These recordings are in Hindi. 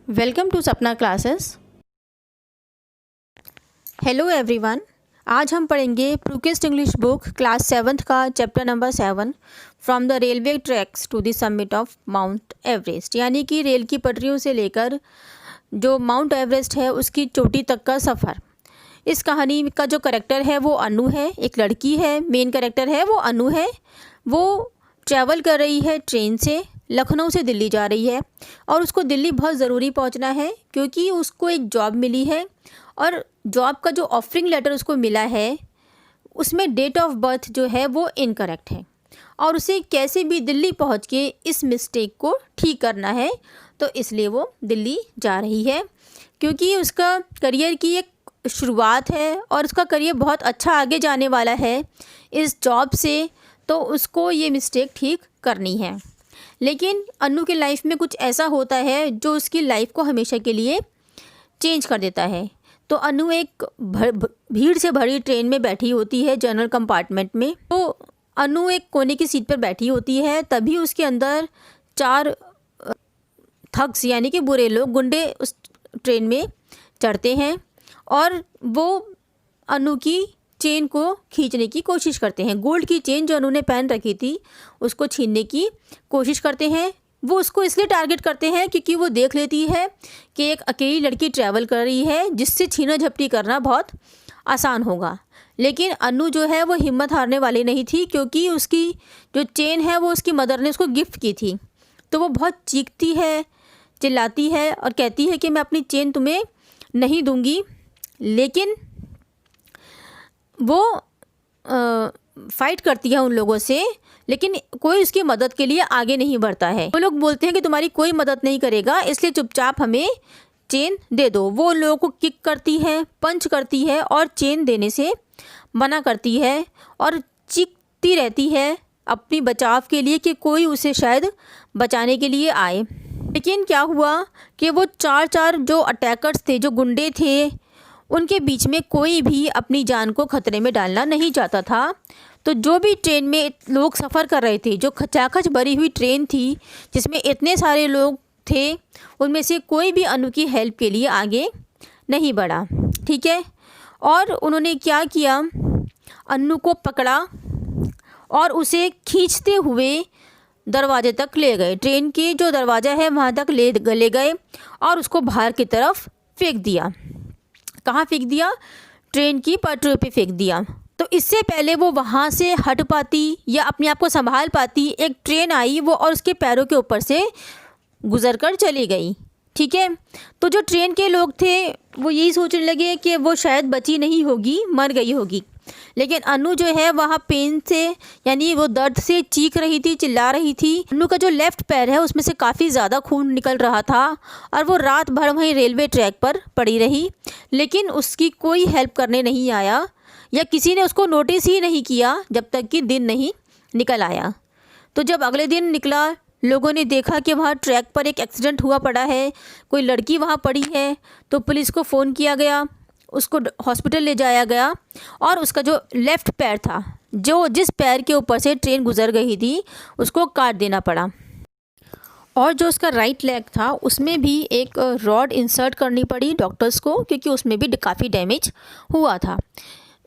Welcome to Sapna classes. Hello everyone. आज हम पढ़ेंगे प्रूकेस्ट इंग्लिश बुक क्लास 7th का chapter number 7 from the railway tracks to the summit of Mount Everest, यानी कि रेल की पटरियों से लेकर जो माउंट एवरेस्ट है उसकी चोटी तक का सफ़र। इस कहानी का जो करेक्टर है वो अनु है, एक लड़की है। मेन करेक्टर है वो अनु है। वो ट्रैवल कर रही है ट्रेन से, लखनऊ से दिल्ली जा रही है और उसको दिल्ली बहुत ज़रूरी पहुंचना है क्योंकि उसको एक जॉब मिली है और जॉब का जो ऑफरिंग लेटर उसको मिला है उसमें डेट ऑफ बर्थ जो है वो इनकरेक्ट है और उसे कैसे भी दिल्ली पहुंच के इस मिस्टेक को ठीक करना है। तो इसलिए वो दिल्ली जा रही है क्योंकि उसका करियर की एक शुरुआत है और उसका करियर बहुत अच्छा आगे जाने वाला है इस जॉब से, तो उसको ये मिस्टेक ठीक करनी है। लेकिन अनु के लाइफ में कुछ ऐसा होता है जो उसकी लाइफ को हमेशा के लिए चेंज कर देता है। तो अनु एक भीड़ से भरी ट्रेन में बैठी होती है, जनरल कंपार्टमेंट में। तो अनु एक कोने की सीट पर बैठी होती है, तभी उसके अंदर 4 थग्स यानी कि बुरे लोग, गुंडे उस ट्रेन में चढ़ते हैं और वो अनु की चेन को खींचने की कोशिश करते हैं। गोल्ड की चेन जो उन्होंने पहन रखी थी उसको छीनने की कोशिश करते हैं। वो उसको इसलिए टारगेट करते हैं क्योंकि वो देख लेती है कि एक अकेली लड़की ट्रैवल कर रही है जिससे छीना झपटी करना बहुत आसान होगा। लेकिन अनु जो है वो हिम्मत हारने वाली नहीं थी क्योंकि उसकी जो चेन है वो उसकी मदर ने उसको गिफ्ट की थी। तो वो बहुत चीखती है, चिल्लाती है और कहती है कि मैं अपनी चेन तुम्हें नहीं दूंगी। लेकिन वो फाइट करती है उन लोगों से, लेकिन कोई उसकी मदद के लिए आगे नहीं बढ़ता है। वो लोग बोलते हैं कि तुम्हारी कोई मदद नहीं करेगा, इसलिए चुपचाप हमें चेन दे दो। वो लोगों को किक करती है, पंच करती है और चेन देने से मना करती है और चीखती रहती है अपनी बचाव के लिए कि कोई उसे शायद बचाने के लिए आए। लेकिन क्या हुआ कि वो 4 जो अटैकर्स थे, जो गुंडे थे, उनके बीच में कोई भी अपनी जान को खतरे में डालना नहीं चाहता था। तो जो भी ट्रेन में लोग सफ़र कर रहे थे, जो खचाखच भरी हुई ट्रेन थी जिसमें इतने सारे लोग थे, उनमें से कोई भी अनु की हेल्प के लिए आगे नहीं बढ़ा। ठीक है। और उन्होंने क्या किया, अनु को पकड़ा और उसे खींचते हुए दरवाजे तक ले गए। ट्रेन के जो दरवाज़ा है वहाँ तक ले गए और उसको बाहर की तरफ फेंक दिया। कहाँ फेंक दिया? ट्रेन की पटरी पे फेंक दिया। तो इससे पहले वो वहाँ से हट पाती या अपने आप को संभाल पाती, एक ट्रेन आई वो और उसके पैरों के ऊपर से गुजर कर चली गई। ठीक है। तो जो ट्रेन के लोग थे वो यही सोचने लगे कि वो शायद बची नहीं होगी, मर गई होगी। लेकिन अनु जो है वहाँ पेन से यानी वो दर्द से चीख रही थी, चिल्ला रही थी। अनु का जो लेफ़्ट पैर है उसमें से काफ़ी ज़्यादा खून निकल रहा था और वो रात भर वहीं रेलवे ट्रैक पर पड़ी रही, लेकिन उसकी कोई हेल्प करने नहीं आया या किसी ने उसको नोटिस ही नहीं किया जब तक कि दिन नहीं निकल आया। तो जब अगले दिन निकला, लोगों ने देखा कि वहाँ ट्रैक पर एक एक्सीडेंट हुआ पड़ा है, कोई लड़की वहाँ पड़ी है। तो पुलिस को फ़ोन किया गया, उसको हॉस्पिटल ले जाया गया और उसका जो लेफ़्ट पैर था, जो जिस पैर के ऊपर से ट्रेन गुजर गई थी, उसको काट देना पड़ा। और जो उसका राइट लेग था उसमें भी एक रॉड इंसर्ट करनी पड़ी डॉक्टर्स को क्योंकि उसमें भी काफ़ी डैमेज हुआ था।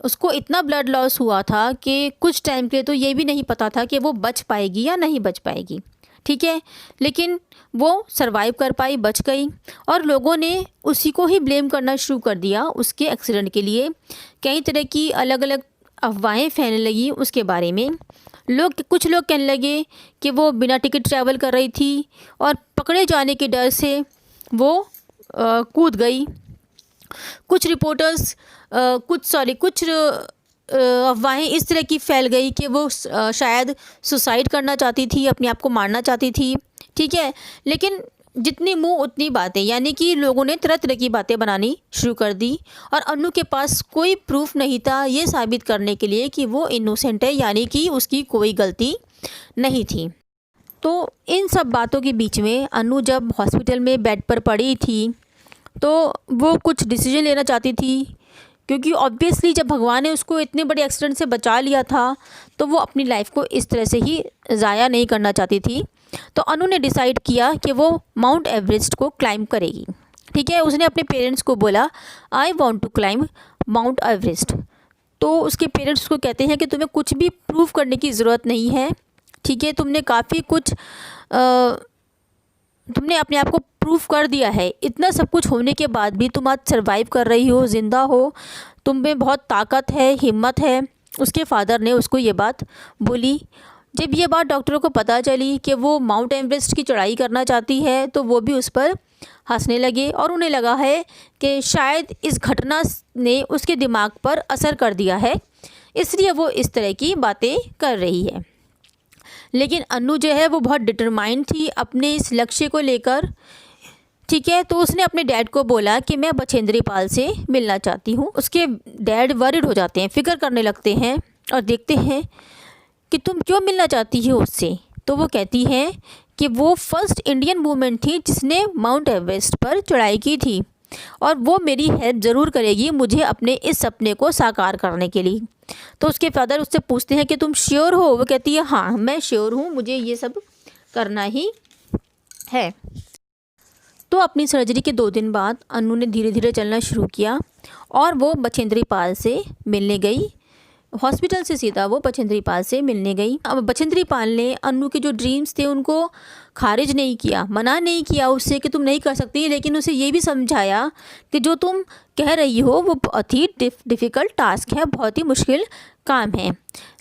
उसको इतना ब्लड लॉस हुआ था कि कुछ टाइम के लिए तो ये भी नहीं पता था कि वो बच पाएगी या नहीं बच पाएगी। ठीक है। लेकिन वो सरवाइव कर पाई, बच गई और लोगों ने उसी को ही ब्लेम करना शुरू कर दिया उसके एक्सीडेंट के लिए। कई तरह की अलग अलग अफवाहें फैलने लगी उसके बारे में। कुछ लोग कहने लगे कि वो बिना टिकट ट्रैवल कर रही थी और पकड़े जाने के डर से वो कूद गई। कुछ रिपोर्टर्स कुछ अफवाहें इस तरह की फैल गई कि वो शायद सुसाइड करना चाहती थी, अपने आप को मारना चाहती थी। ठीक है। लेकिन जितनी मुंह उतनी बातें, यानी कि लोगों ने तरह तरह की बातें बनानी शुरू कर दी और अनु के पास कोई प्रूफ नहीं था ये साबित करने के लिए कि वो इनोसेंट है, यानी कि उसकी कोई गलती नहीं थी। तो इन सब बातों के बीच में अनु जब हॉस्पिटल में बेड पर पड़ी थी तो वो कुछ डिसीजन लेना चाहती थी क्योंकि ऑब्वियसली जब भगवान ने उसको इतने बड़े एक्सीडेंट से बचा लिया था तो वो अपनी लाइफ को इस तरह से ही ज़ाया नहीं करना चाहती थी। तो अनु ने डिसाइड किया कि वो माउंट एवरेस्ट को क्लाइंब करेगी। ठीक है, उसने अपने पेरेंट्स को बोला I want to climb Mount Everest. तो उसके पेरेंट्स उसको कहते हैं कि तुम्हें कुछ भी प्रूव करने की ज़रूरत नहीं है। ठीक है, तुमने काफ़ी कुछ तुमने अपने आप को प्रूव कर दिया है। इतना सब कुछ होने के बाद भी तुम आज सर्वाइव कर रही हो, ज़िंदा हो, तुम में बहुत ताकत है, हिम्मत है। उसके फादर ने उसको ये बात बोली। जब ये बात डॉक्टरों को पता चली कि वो माउंट एवरेस्ट की चढ़ाई करना चाहती है, तो वो भी उस पर हंसने लगे और उन्हें लगा है कि शायद इस घटना ने उसके दिमाग पर असर कर दिया है, इसलिए वो इस तरह की बातें कर रही है। लेकिन अनु जो है वो बहुत डिटरमाइंड थी अपने इस लक्ष्य को लेकर। ठीक है, तो उसने अपने डैड को बोला कि मैं बछेंद्री पाल से मिलना चाहती हूँ। उसके डैड वरिड हो जाते हैं, फिक्र करने लगते हैं और देखते हैं कि तुम क्यों मिलना चाहती हो उससे। तो वो कहती है कि वो फर्स्ट इंडियन वूमेन थी जिसने माउंट एवरेस्ट पर चढ़ाई की थी और वो मेरी हेल्प ज़रूर करेगी मुझे अपने इस सपने को साकार करने के लिए। तो उसके फादर उससे पूछते हैं कि तुम श्योर हो? वो कहती है हाँ मैं श्योर हूँ, मुझे ये सब करना ही है। तो अपनी सर्जरी के 2 दिन बाद अनु ने धीरे धीरे चलना शुरू किया और वो बछेंद्री पाल से मिलने गई। हॉस्पिटल से सीधा वो बछेंद्री पाल से मिलने गई। अब बछेंद्री पाल ने अनु के जो ड्रीम्स थे उनको खारिज नहीं किया, मना नहीं किया उससे कि तुम नहीं कर सकती, लेकिन उसे ये भी समझाया कि जो तुम कह रही हो वो बहुत ही डिफ़िकल्ट टास्क है, बहुत ही मुश्किल काम है।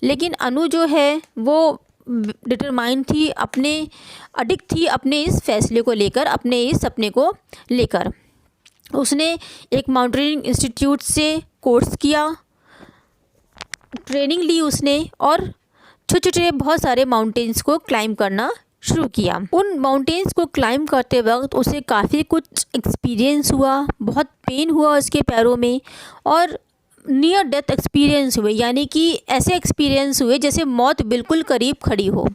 लेकिन अनु जो है वो डिटरमाइंड थी, अपने अडिक्ट थी अपने इस फैसले को लेकर, अपने इस सपने को लेकर। उसने एक माउंटेनियरिंग इंस्टीट्यूट से कोर्स किया, ट्रेनिंग ली उसने और छोटे छोटे बहुत सारे माउंटेन्स को क्लाइंब करना शुरू किया। उन माउंटेन्स को क्लाइंब करते वक्त उसे काफ़ी कुछ एक्सपीरियंस हुआ, बहुत पेन हुआ उसके पैरों में और नियर डेथ एक्सपीरियंस हुए, यानी कि ऐसे एक्सपीरियंस हुए जैसे मौत बिल्कुल करीब खड़ी हो।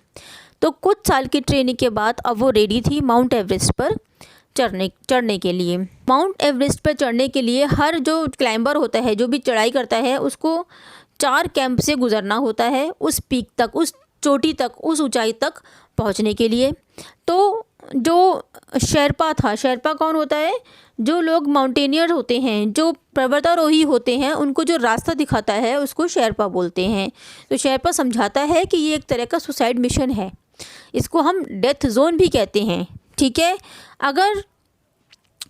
तो कुछ साल की ट्रेनिंग के बाद अब वो रेडी थी माउंट एवरेस्ट पर चढ़ने के लिए। माउंट एवरेस्ट पर चढ़ने के लिए हर जो क्लाइंबर होता है, जो भी चढ़ाई करता है, उसको 4 कैंप से गुजरना होता है उस पीक तक, उस चोटी तक, उस ऊंचाई तक पहुंचने के लिए। तो जो शेरपा था, शेरपा कौन होता है? जो लोग माउंटेनियर होते हैं, जो पर्वतारोही होते हैं, उनको जो रास्ता दिखाता है उसको शेरपा बोलते हैं। तो शेरपा समझाता है कि ये एक तरह का सुसाइड मिशन है, इसको हम डेथ जोन भी कहते हैं। ठीक है, अगर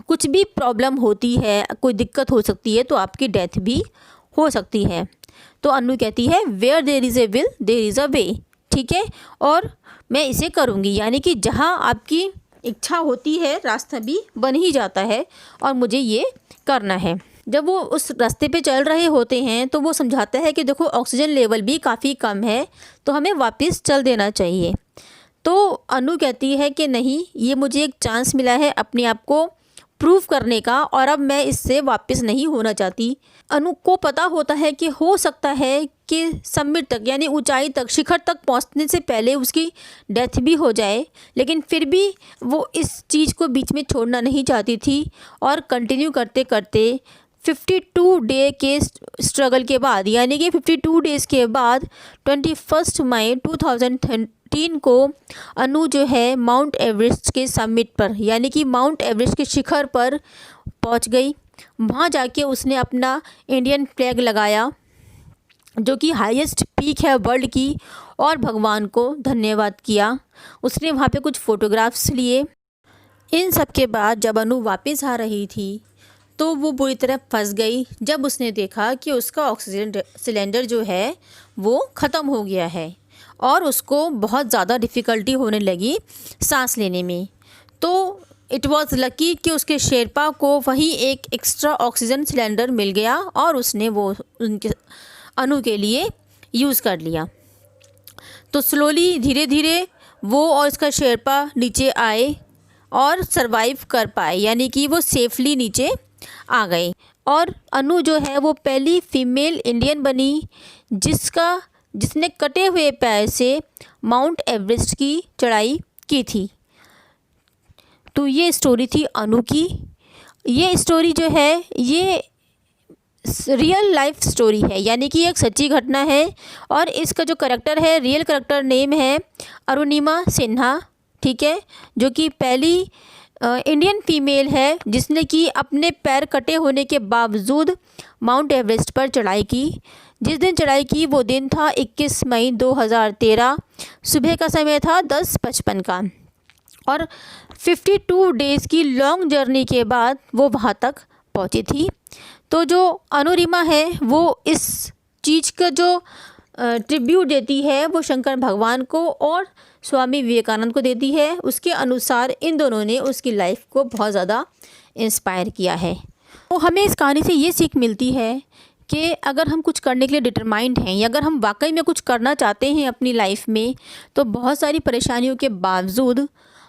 कुछ भी प्रॉब्लम होती है, कोई दिक्कत हो सकती है, तो आपकी डेथ भी हो सकती है। तो अनु कहती है where there is a will there is a way. ठीक है, और मैं इसे करूँगी, यानी कि जहाँ आपकी इच्छा होती है रास्ता भी बन ही जाता है और मुझे ये करना है। जब वो उस रास्ते पे चल रहे होते हैं तो वो समझाता है कि देखो ऑक्सीजन लेवल भी काफ़ी कम है, तो हमें वापस चल देना चाहिए। तो अनु कहती है कि नहीं, ये मुझे एक चांस मिला है अपने आप को प्रूव करने का और अब मैं इससे वापस नहीं होना चाहती। अनु को पता होता है कि हो सकता है कि समिट तक, यानी ऊंचाई तक, शिखर तक पहुंचने से पहले उसकी डेथ भी हो जाए, लेकिन फिर भी वो इस चीज़ को बीच में छोड़ना नहीं चाहती थी और कंटिन्यू करते करते 52 डे के स्ट्रगल के बाद, यानी कि 52 डेज़ के बाद 21 मई 2013 को अनु जो है माउंट एवरेस्ट के समिट पर, यानी कि माउंट एवरेस्ट के शिखर पर पहुंच गई। वहां जाके उसने अपना इंडियन फ्लैग लगाया, जो कि हाईएस्ट पीक है वर्ल्ड की, और भगवान को धन्यवाद किया। उसने वहाँ पे कुछ फ़ोटोग्राफ्स लिए। इन सब के बाद जब अनु वापस आ रही थी तो वो बुरी तरह फंस गई जब उसने देखा कि उसका ऑक्सीजन सिलेंडर जो है वो ख़त्म हो गया है और उसको बहुत ज़्यादा डिफ़िकल्टी होने लगी सांस लेने में। तो इट वॉज़ लकी कि उसके शेरपा को वहीं एक एक्स्ट्रा ऑक्सीजन सिलेंडर मिल गया और उसने वो उनके अनु के लिए यूज़ कर लिया। तो स्लोली धीरे धीरे वो और इसका शेरपा नीचे आए और सरवाइव कर पाए, यानी कि वो सेफली नीचे आ गए। और अनु जो है वो पहली फीमेल इंडियन बनी जिसने कटे हुए पैर से माउंट एवरेस्ट की चढ़ाई की थी। तो ये स्टोरी थी अनु की। ये स्टोरी जो है ये रियल लाइफ स्टोरी है, यानी कि एक सच्ची घटना है और इसका जो करेक्टर है, रियल करेक्टर नेम है अरुणिमा सिन्हा ठीक है, जो कि पहली इंडियन फीमेल है जिसने कि अपने पैर कटे होने के बावजूद माउंट एवरेस्ट पर चढ़ाई की। जिस दिन चढ़ाई की वो दिन था 21 मई 2013। सुबह का समय था 10:55 का और 52 डेज़ की लॉन्ग जर्नी के बाद वो वहाँ तक पहुँची थी। तो जो अनुरिमा है वो इस चीज़ का जो ट्रिब्यूट देती है वो शंकर भगवान को और स्वामी विवेकानंद को देती है। उसके अनुसार इन दोनों ने उसकी लाइफ को बहुत ज़्यादा इंस्पायर किया है। तो हमें इस कहानी से ये सीख मिलती है कि अगर हम कुछ करने के लिए डिटरमाइंड हैं या अगर हम वाकई में कुछ करना चाहते हैं अपनी लाइफ में, तो बहुत सारी परेशानियों के बावजूद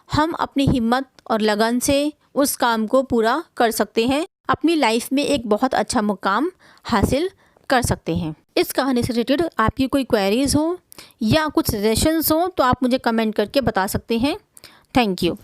हम अपनी हिम्मत और लगन से उस काम को पूरा कर सकते हैं, अपनी लाइफ में एक बहुत अच्छा मुकाम हासिल कर सकते हैं। इस कहानी से रिलेटेड आपकी कोई क्वेरीज़ हो या कुछ सजेशंस हो तो आप मुझे कमेंट करके बता सकते हैं। Thank you.